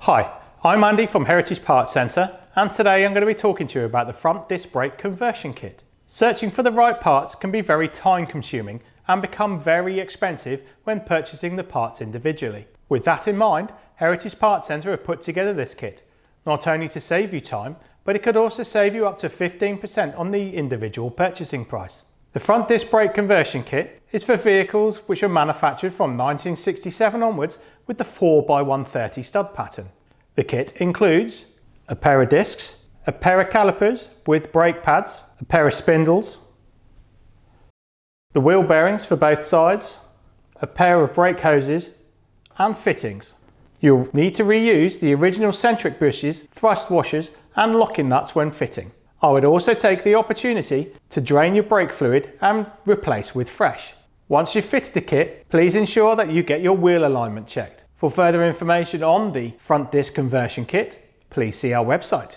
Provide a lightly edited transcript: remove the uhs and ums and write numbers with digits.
Hi, I'm Andy from Heritage Parts Centre, and today I'm going to be talking to you about the front disc brake conversion kit. Searching for the right parts can be very time consuming and become very expensive when purchasing the parts individually. With that in mind, Heritage Parts Centre have put together this kit, not only to save you time, but it could also save you up to 15% on the individual purchasing price. The front disc brake conversion kit is for vehicles which are manufactured from 1967 onwards with the 4x130 stud pattern. The kit includes a pair of discs, a pair of calipers with brake pads, a pair of spindles, the wheel bearings for both sides, a pair of brake hoses and fittings. You'll need to reuse the original centric bushes, thrust washers and locking nuts when fitting. I would also take the opportunity to drain your brake fluid and replace with fresh. Once you've fitted the kit, please ensure that you get your wheel alignment checked. For further information on the front disc conversion kit, please see our website.